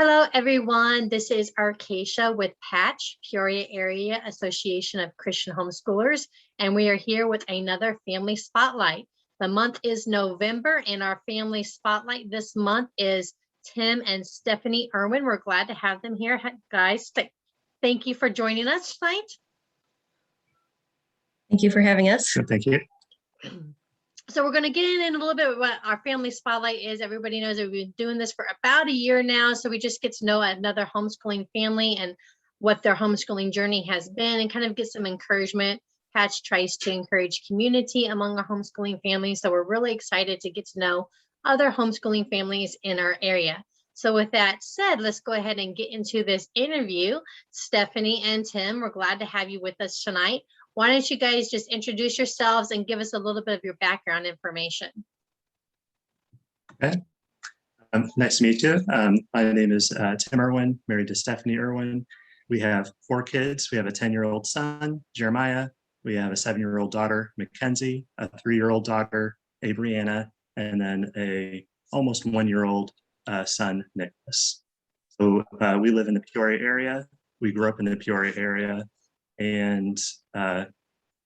Hello, everyone. This is Arcacia with Patch, Peoria Area Association of Christian Homeschoolers, and we are here with another Family Spotlight. The month is November, and our Family Spotlight this month is Tim and Stephanie Irwin. We're glad to have them here. Guys, thank you for joining us tonight. Thank you for having us. Sure, thank you. So we're going to get in a little bit what our Family Spotlight is. Everybody knows that we've been doing this for about a year now. So we just get to know another homeschooling family and what their homeschooling journey has been and kind of get some encouragement. Patch tries to encourage community among our homeschooling families. So we're really excited to get to know other homeschooling families in our area. So with that said, let's go ahead and get into this interview. Stephanie and Tim, we're glad to have you with us tonight. Why don't you guys just introduce yourselves and give us a little bit of your background information? Okay. Nice to meet you. My name is Tim Irwin, married to Stephanie Irwin. We have 4 kids. We have a 10-year-old son, Jeremiah. We have a 7-year-old daughter, Mackenzie, a 3-year-old daughter, Abriana, and then a almost 1-year-old son, Nicholas. So we live in the Peoria area. We grew up in the Peoria area and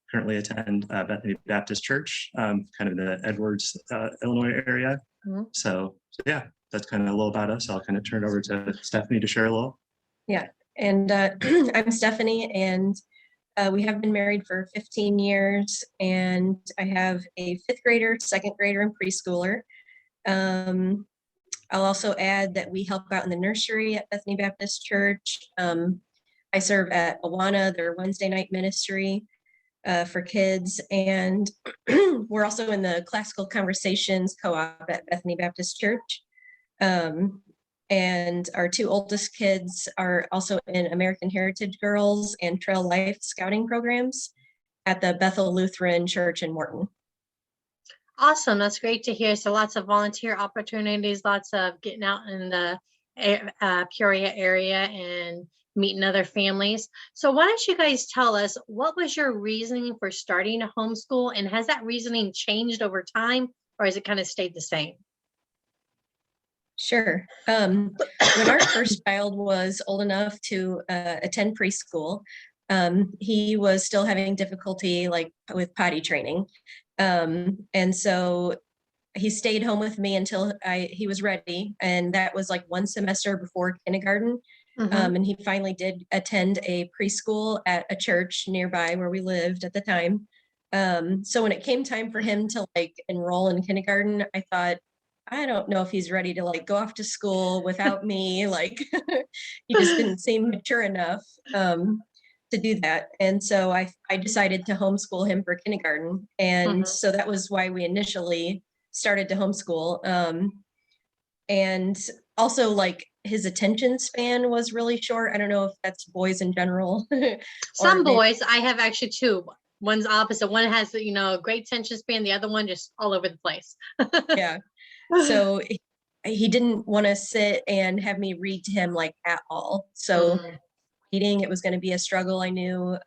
currently attend Bethany Baptist Church, kind of in the Edwards, Illinois area. Mm-hmm. So yeah, that's kind of a little about us. I'll kind of turn it over to Stephanie to share a little. Yeah, and I'm Stephanie, and we have been married for 15 years, and I have a 5th grader, 2nd grader, and preschooler. I'll also add that we help out in the nursery at Bethany Baptist Church. I serve at Awana, their Wednesday night ministry for kids. And we're also in the Classical Conversations co-op at Bethany Baptist Church. And our 2 oldest kids are also in American Heritage Girls and Trail Life scouting programs at the Bethel Lutheran Church in Morton. Awesome. That's great to hear. So lots of volunteer opportunities, lots of getting out in the Peoria area and meeting other families. So why don't you guys tell us, what was your reasoning for starting a homeschool, and has that reasoning changed over time, or has it kind of stayed the same? Sure. When our first child was old enough to attend preschool, he was still having difficulty with potty training. And so he stayed home with me until he was ready. And that was like 1 semester before kindergarten. Mm-hmm. And he finally did attend a preschool at a church nearby where we lived at the time. So when it came time for him to enroll in kindergarten, I thought, I don't know if he's ready to go off to school without me. He just didn't seem mature enough to do that. And so I decided to homeschool him for kindergarten. And mm-hmm. So that was why we initially started to homeschool. And also his attention span was really short. I don't know if that's boys in general. Some boys, I have actually 2. One's opposite. One has, a great attention span. The other one just all over the place. Yeah. So he didn't want to sit and have me read to him at all. So reading, it was going to be a struggle, I knew.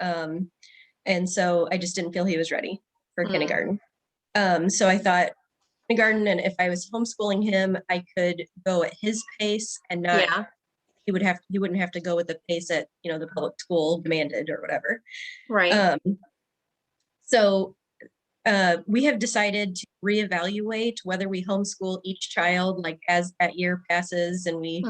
And so I just didn't feel he was ready for kindergarten. So I thought kindergarten, and if I was homeschooling him, I could go at his pace and not, he wouldn't have to go with the pace that, the public school demanded or whatever. Right. So we have decided to reevaluate whether we homeschool each child, as that year passes, and we,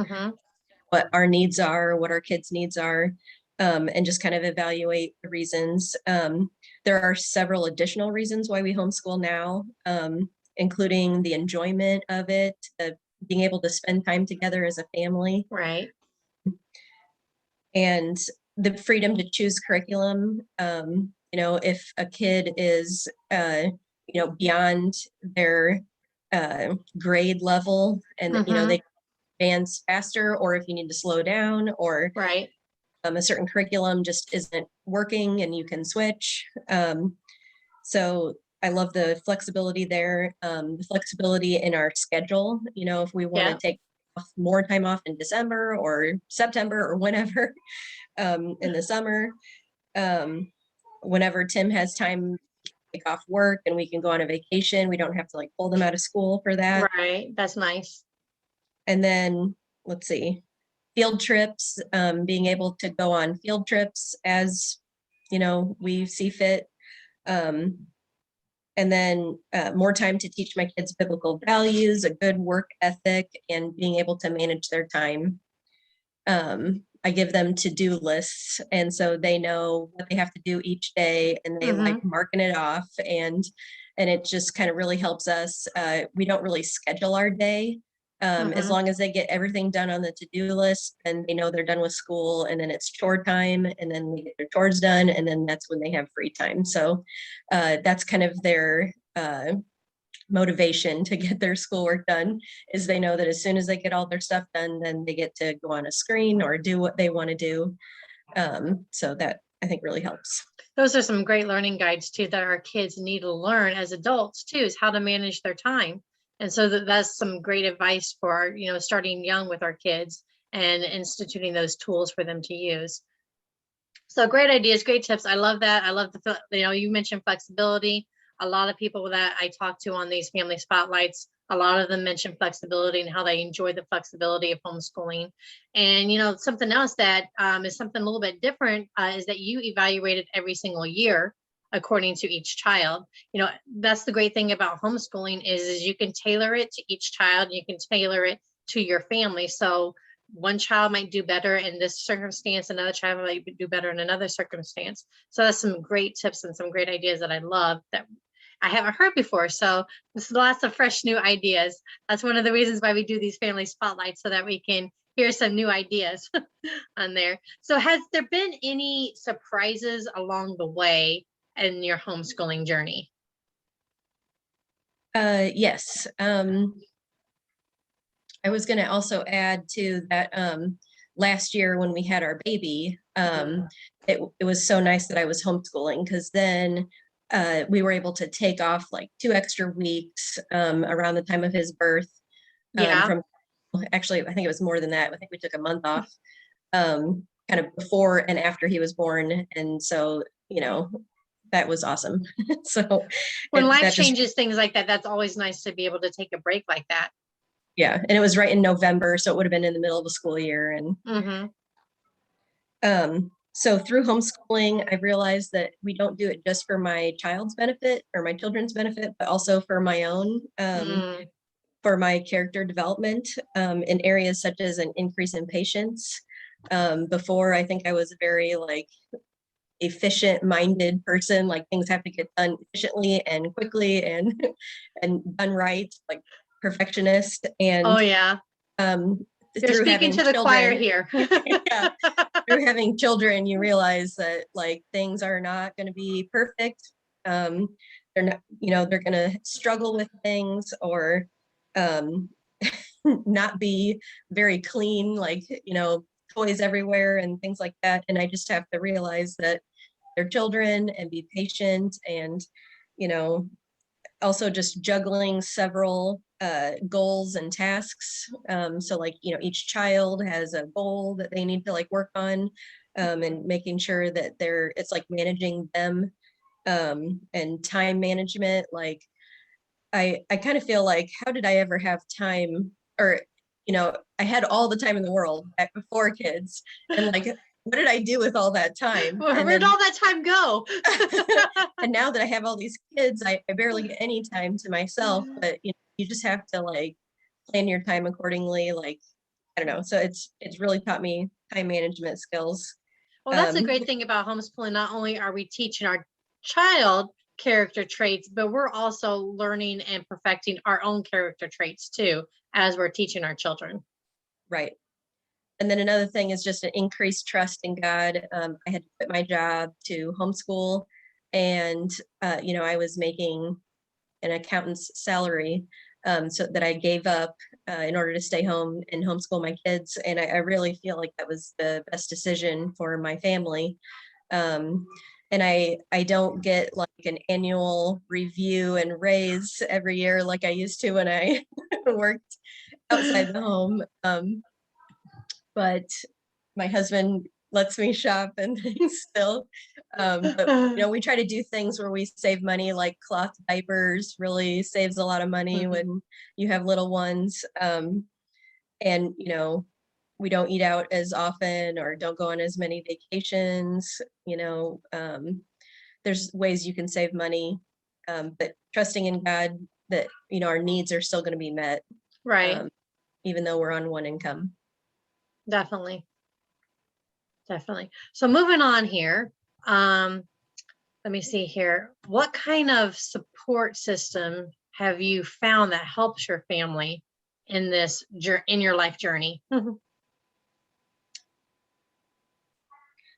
what our needs are, what our kids' needs are, and just kind of evaluate the reasons. There are several additional reasons why we homeschool now, including the enjoyment of it, being able to spend time together as a family. Right. And the freedom to choose curriculum. If a kid is, beyond their grade level and, they advance faster, or if you need to slow down, or right. A certain curriculum just isn't working and you can switch. So I love the flexibility there, the flexibility in our schedule. If we want to take more time off in December or September or whenever in the summer, whenever Tim has time to take off work and we can go on a vacation, we don't have to pull them out of school for that. Right. That's nice. And then let's see. field trips, being able to go on field trips as, we see fit. And then more time to teach my kids biblical values, a good work ethic, and being able to manage their time. I give them to-do lists, and so they know what they have to do each day, and they like marking it off, and it just kind of really helps us. We don't really schedule our day. As long as they get everything done on the to-do list, and they know they're done with school, and then it's chore time, and then they get their chores done, and then that's when they have free time. So that's kind of their motivation to get their schoolwork done, is they know that as soon as they get all their stuff done, then they get to go on a screen or do what they want to do. So that, I think, really helps. Those are some great learning guides too that our kids need to learn as adults too, is how to manage their time. And so that's some great advice for, starting young with our kids and instituting those tools for them to use. So great ideas, great tips. I love that. I love you mentioned flexibility. A lot of people that I talk to on these family spotlights, a lot of them mention flexibility and how they enjoy the flexibility of homeschooling. And, something else that is something a little bit different is that you evaluate it every single year according to each child. That's the great thing about homeschooling is you can tailor it to each child. You can tailor it to your family. So one child might do better in this circumstance, another child might do better in another circumstance. So that's some great tips and some great ideas that I love that I haven't heard before. So this is lots of fresh new ideas. That's one of the reasons why we do these family spotlights, so that we can hear some new ideas on there. So has there been any surprises along the way in your homeschooling journey? Yes. I was going to also add to that, last year when we had our baby, it was so nice that I was homeschooling, because then we were able to take off like 2 extra weeks around the time of his birth. Actually, I think it was more than that. I think we took a month off kind of before and after he was born. And so, that was awesome. So when life changes, things like that, that's always nice to be able to take a break like that. Yeah. And it was right in November, so it would have been in the middle of the school year. And so through homeschooling, I've realized that we don't do it just for my child's benefit or my children's benefit, but also for my own, for my character development in areas such as an increase in patience. Before, I think I was a very efficient minded person, like things have to get done efficiently and quickly and done right, like perfectionist. And you're speaking to the choir here. Yeah, through having children, you realize that things are not going to be perfect. They're not, they're going to struggle with things, or not be very clean, toys everywhere and things like that. And I just have to realize that they're children and be patient, and also just juggling several goals and tasks. So each child has a goal that they need to work on, and making sure that it's managing them, and time management. I kind of feel like, how did I ever have time? Or, I had all the time in the world back before kids, and what did I do with all that time? Where'd all that time go? And now that I have all these kids, I barely get any time to myself, but you just have to plan your time accordingly. I don't know. So it's really taught me time management skills. Well, that's a great thing about homeschooling. Not only are we teaching our child character traits, but we're also learning and perfecting our own character traits too, as we're teaching our children. Right. And then another thing is just an increased trust in God. I had to quit my job to homeschool, and I was making an accountant's salary, so that I gave up in order to stay home and homeschool my kids. And I really feel like that was the best decision for my family. And I don't get an annual review and raise every year like I used to when I worked outside the home. But my husband lets me shop and things still. But we try to do things where we save money, like cloth diapers really saves a lot of money when you have little ones. And we don't eat out as often or don't go on as many vacations. There's ways you can save money, but trusting in God that, our needs are still going to be met, Right. even though we're on one income. Definitely. So moving on here, let me see here. What kind of support system have you found that helps your family in your life journey?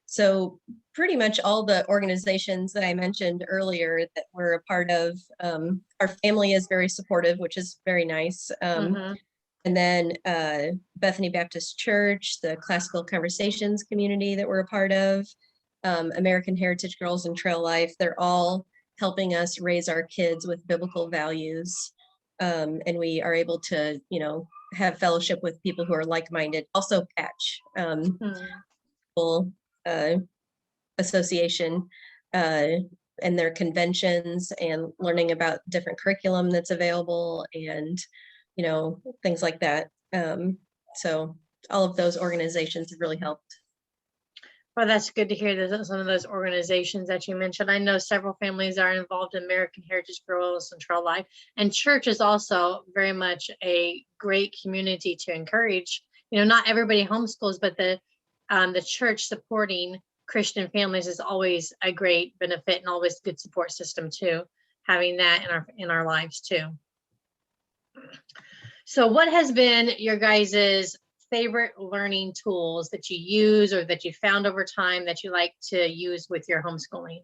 So pretty much all the organizations that I mentioned earlier that we're a part of, our family is very supportive, which is very nice. Mhm. And then Bethany Baptist Church, the Classical Conversations community that we're a part of, American Heritage Girls and Trail Life, they're all helping us raise our kids with biblical values. And we are able to, have fellowship with people who are like-minded. Also Patch, association, and their conventions and learning about different curriculum that's available and, things like that. So all of those organizations have really helped. Well, that's good to hear that some of those organizations that you mentioned. I know several families are involved in American Heritage Girls and Trail Life, and church is also very much a great community to encourage. Not everybody homeschools, but the church supporting Christian families is always a great benefit and always good support system too. Having that in our lives too. So, what has been your guys's favorite learning tools that you use or that you found over time that you like to use with your homeschooling?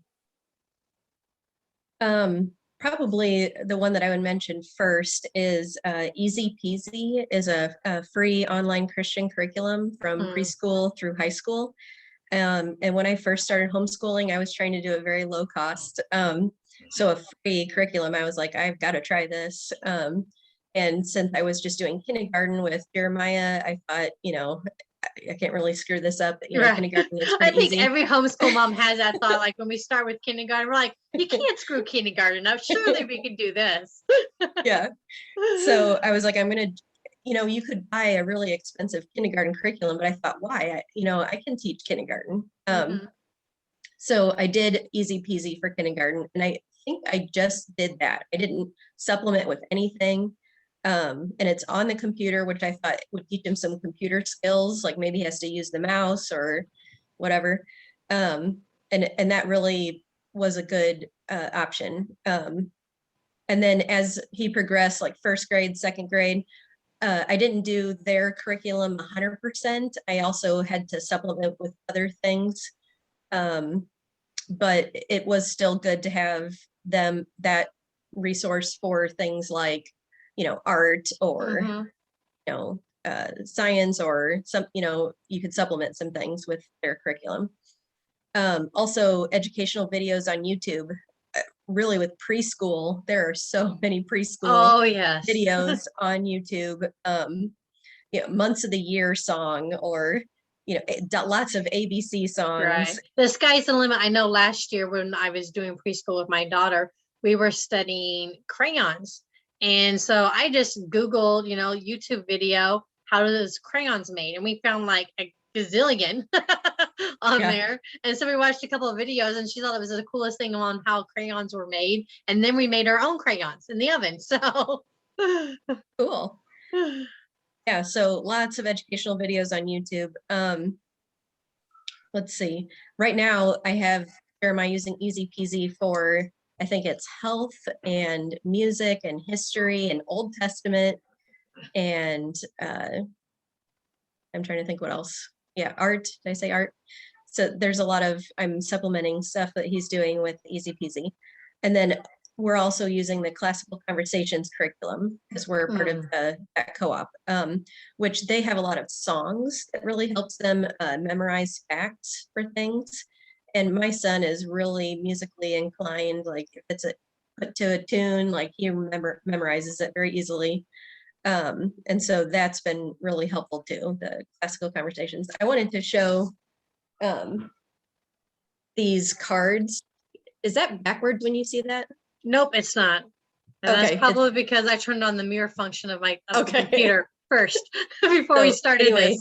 Probably the one that I would mention first is Easy Peasy is a free online Christian curriculum from preschool through high school. And when I first started homeschooling, I was trying to do it very low cost. So a free curriculum, I was like, I've got to try this. And since I was just doing kindergarten with Jeremiah, I thought, I can't really screw this up. Right. Kindergarten is I pretty think easy. every homeschool mom has that thought. Like when we start with kindergarten, we're like, you can't screw kindergarten up. Surely we can do this. Yeah. So I was like, I'm going to, you could buy a really expensive kindergarten curriculum, but I thought, why? I can teach kindergarten. So I did Easy Peasy for kindergarten, and I think I just did that. I didn't supplement with anything. And it's on the computer, which I thought would teach him some computer skills, like maybe he has to use the mouse or whatever. And that really was a good option. And then as he progressed, like first grade, second grade, I didn't do their curriculum 100%. I also had to supplement with other things. But it was still good to have that resource for things like, art or, science or some, you could supplement some things with their curriculum. Also educational videos on YouTube. Really with preschool, there are so many preschool videos on YouTube. Months of the year song or, lots of ABC songs. Right. The sky's the limit. I know last year when I was doing preschool with my daughter, we were studying crayons. And so I just Googled, YouTube video, how are those crayons made? And we found like a gazillion on there. And so we watched a couple of videos and she thought it was the coolest thing on how crayons were made. And then we made our own crayons in the oven. So cool. Yeah, so lots of educational videos on YouTube. Let's see. Right now, I have Jeremiah using Easy Peasy for, I think it's health and music and history and Old Testament. And I'm trying to think what else. Yeah, art. Did I say art? So there's a lot of, I'm supplementing stuff that he's doing with Easy Peasy. And then we're also using the Classical Conversations curriculum because we're part of that co-op, which they have a lot of songs that really helps them memorize facts for things. And my son is really musically inclined. Like if it's put to a tune, like he memorizes it very easily. And so that's been really helpful too, the Classical Conversations. I wanted to show these cards. Is that backwards when you see that? Nope, it's not. And that's probably because I turned on the mirror function of my computer. first before we So, started anyway,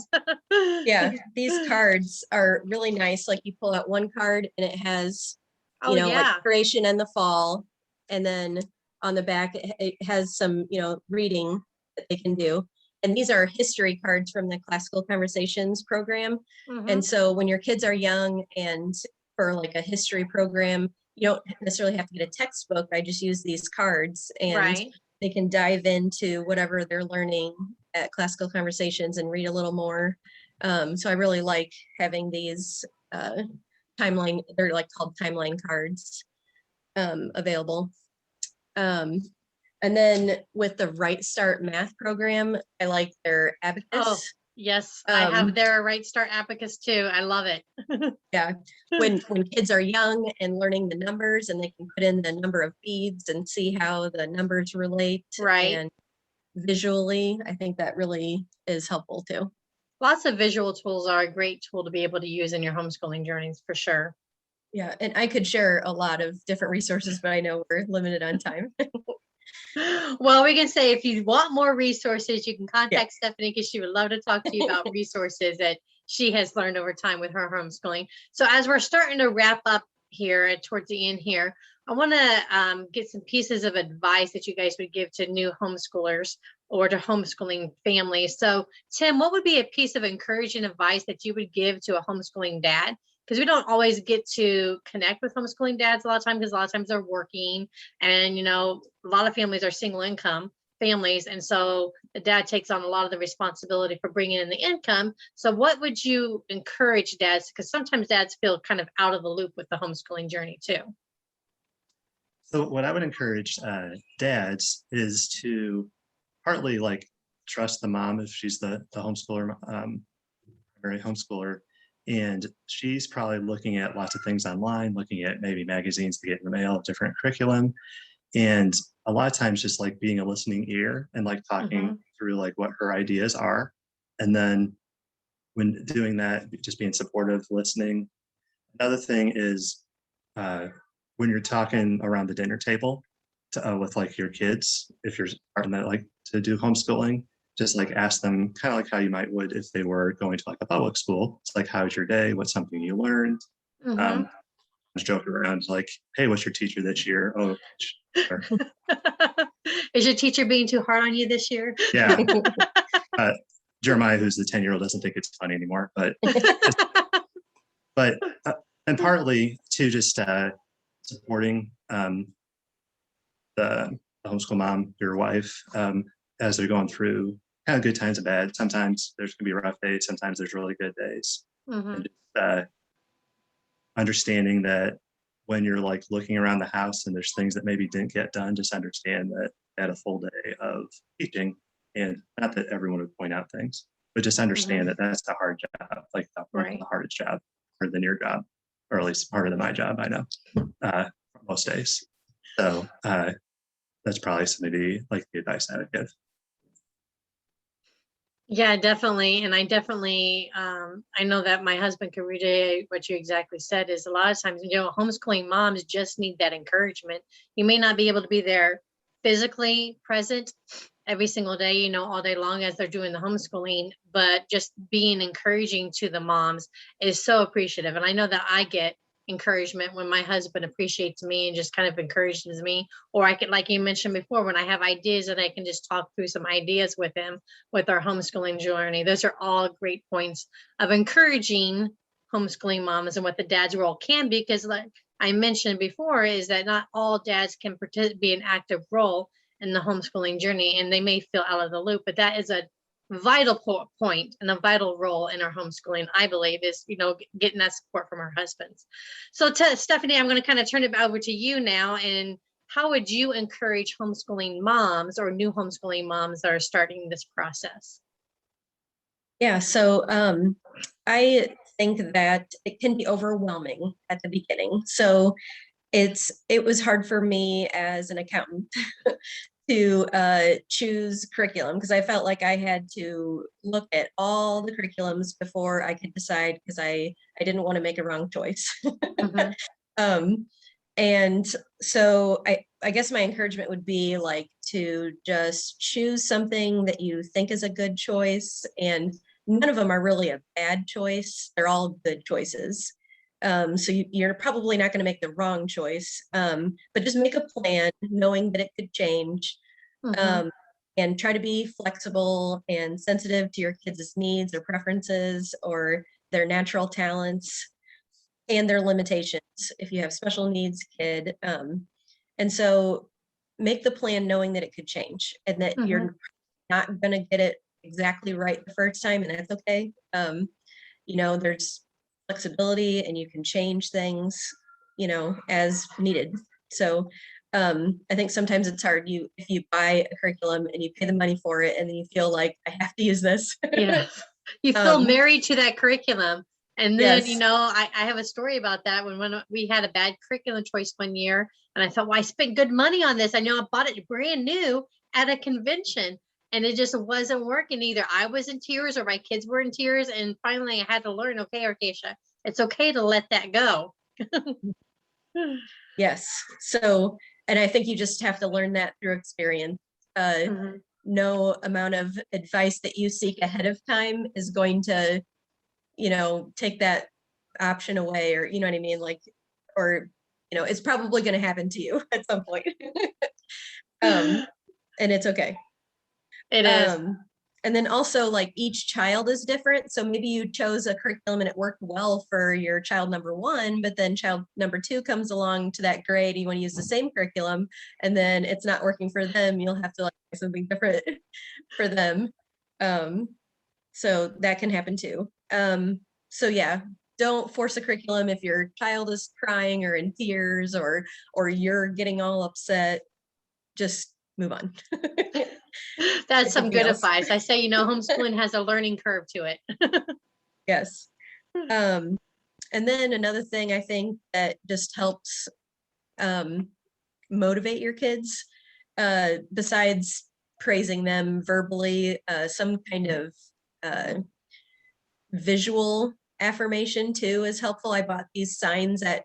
this. yeah, these cards are really nice. Like you pull out one card and it has, Oh, like yeah. creation and the fall. And then on the back, it has some, reading that they can do. And these are history cards from the Classical Conversations program. Mhm. And so when your kids are young and for like a history program, you don't necessarily have to get a textbook. I just use these cards and Right. they can dive into whatever they're learning at Classical Conversations and read a little more. So I really like having these timeline, they're like called timeline cards available. And then with the Right Start math program, I like their Oh, abacus. yes. I have their Right Start abacus too. I love it. Yeah, when kids are young and learning the numbers and they can put in the number of beads and see how the numbers relate. Right. And visually, I think that really is helpful too. Lots of visual tools are a great tool to be able to use in your homeschooling journeys for sure. Yeah, and I could share a lot of different resources, but I know we're limited on time. Well, we can say if you want more resources, you can contact Stephanie because she would love to talk to you about resources that she has learned over time with her homeschooling. So as we're starting to wrap up here towards the end here, I want to get some pieces of advice that you guys would give to new homeschoolers or to homeschooling families. So Tim, what would be a piece of encouraging advice that you would give to a homeschooling dad? Because we don't always get to connect with homeschooling dads a lot of times because a lot of times they're working and, a lot of families are single income families. And so the dad takes on a lot of the responsibility for bringing in the income. So what would you encourage dads? Because sometimes dads feel kind of out of the loop with the homeschooling journey too. So what I would encourage dads is to partly like trust the mom if she's the homeschooler, primary homeschooler, and she's probably looking at lots of things online, looking at maybe magazines to get in the mail of different curriculum, and a lot of times just like being a listening ear and like talking through like what her ideas are, and then when doing that, just being supportive, listening. Another thing is when you're talking around the dinner table with like your kids, if you're starting that like to do homeschooling, just like ask them kind of like how you might would if they were going to like a public school. It's like, how's your day? What's something you learned? Just joke around like, hey, what's your teacher this year? Oh, sure. Is your teacher being too hard on you this year? Yeah. Jeremiah, who's the 10-year-old, doesn't think it's funny anymore, but and partly to just supporting the homeschool mom, your wife, as they're going through kind of good times and bad. Sometimes there's going to be rough days. Sometimes there's really good days. And just, understanding that when you're like looking around the house and there's things that maybe didn't get done, just understand that at a full day of teaching, and not that everyone would point out things, but just understand that that's the hard job, like the hardest job, harder than your job, or at least harder than my job, I know, most days. So that's probably maybe like the advice I would give. Yeah, definitely. And I definitely, I know that my husband could reiterate what you exactly said is a lot of times, homeschooling moms just need that encouragement. You may not be able to be there physically present every single day, all day long as they're doing the homeschooling, but just being encouraging to the moms is so appreciative. And I know that I get encouragement when my husband appreciates me and just kind of encourages me, or I can, like you mentioned before, when I have ideas and I can just talk through some ideas with him with our homeschooling journey. Those are all great points of encouraging homeschooling moms and what the dad's role can be, because like I mentioned before, is that not all dads can be an active role in the homeschooling journey, and they may feel out of the loop, but that is a vital point and a vital role in our homeschooling, I believe, is getting that support from our husbands. So Stephanie, I'm going to kind of turn it over to you now. And how would you encourage homeschooling moms or new homeschooling moms that are starting this process? Yeah, so I think that it can be overwhelming at the beginning. So it was hard for me as an accountant to choose curriculum, because I felt like I had to look at all the curriculums before I could decide, because I didn't want to make a wrong choice. And so I guess my encouragement would be like to just choose something that you think is a good choice, and none of them are really a bad choice. They're all good choices. So you're probably not going to make the wrong choice, but just make a plan knowing that it could change, Mhm. and try to be flexible and sensitive to your kids' needs or preferences or their natural talents and their limitations if you have special needs kid. And so make the plan knowing that it could change and that Mhm. you're not going to get it exactly right the first time, and that's okay. There's flexibility and you can change things, as needed. So I think sometimes it's hard if you buy a curriculum and you pay the money for it and then you feel like I have to use this. Yeah. You feel um, married to that curriculum. And then, yes. I have a story about that when we had a bad curriculum choice one year. And I thought, well, I spent good money on this. I know I bought it brand new at a convention and it just wasn't working either. I was in tears or my kids were in tears. And finally I had to learn, okay, Arcacia, it's okay to let that go. Yes. So, and I think you just have to learn that through experience. Mhm. No amount of advice that you seek ahead of time is going to, take that option away, or, you know what I mean? Like, or, it's probably going to happen to you at some point. um, and it's okay. It is. Um, and then also like each child is different. So maybe you chose a curriculum and it worked well for your child number one, but then child number two comes along to that grade, you want to use the same curriculum and then it's not working for them. You'll have to like something different for them. So that can happen too. So yeah, don't force a curriculum if your child is crying or in tears or you're getting all upset. Just move on. That's some Something good else. advice. I say, homeschooling has a learning curve to it. Yes. And then another thing I think that just helps motivate your kids, besides praising them verbally, some kind of uh, visual affirmation too is helpful. I bought these signs at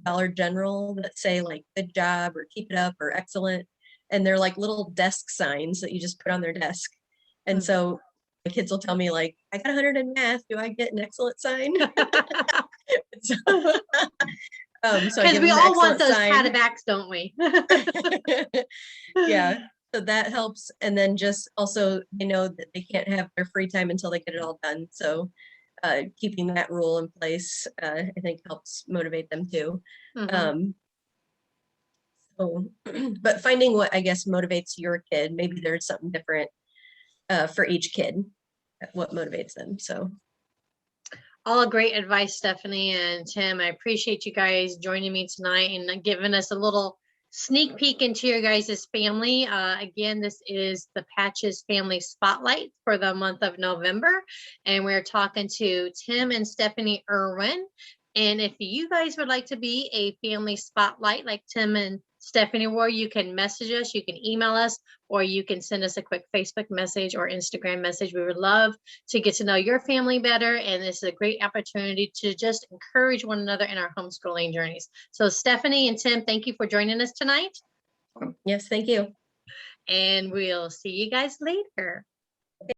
Dollar General that say like good job or keep it up or excellent. And they're like little desk signs that you just put on their desk. And Mhm. so my kids will tell me like, I got 100 in math. Do I get an excellent sign? so, so I Because give we them the all want excellent those pat sign. backs, don't we? Yeah. So that helps. And then just also, they know that they can't have their free time until they get it all done. So keeping that rule in place, I think helps motivate them too. Mhm. Um, so, but finding what I guess motivates your kid, maybe there's something different for each kid, what motivates them. So All great advice, Stephanie and Tim. I appreciate you guys joining me tonight and giving us a little sneak peek into your guys' family. Again, this is the Patches Family Spotlight for the month of November. And we're talking to Tim and Stephanie Irwin. And if you guys would like to be a family spotlight like Tim and Stephanie were, you can message us, you can email us, or you can send us a quick Facebook message or Instagram message. We would love to get to know your family better. And this is a great opportunity to just encourage one another in our homeschooling journeys. So Stephanie and Tim, thank you for joining us tonight. yes, thank you. And we'll see you guys later.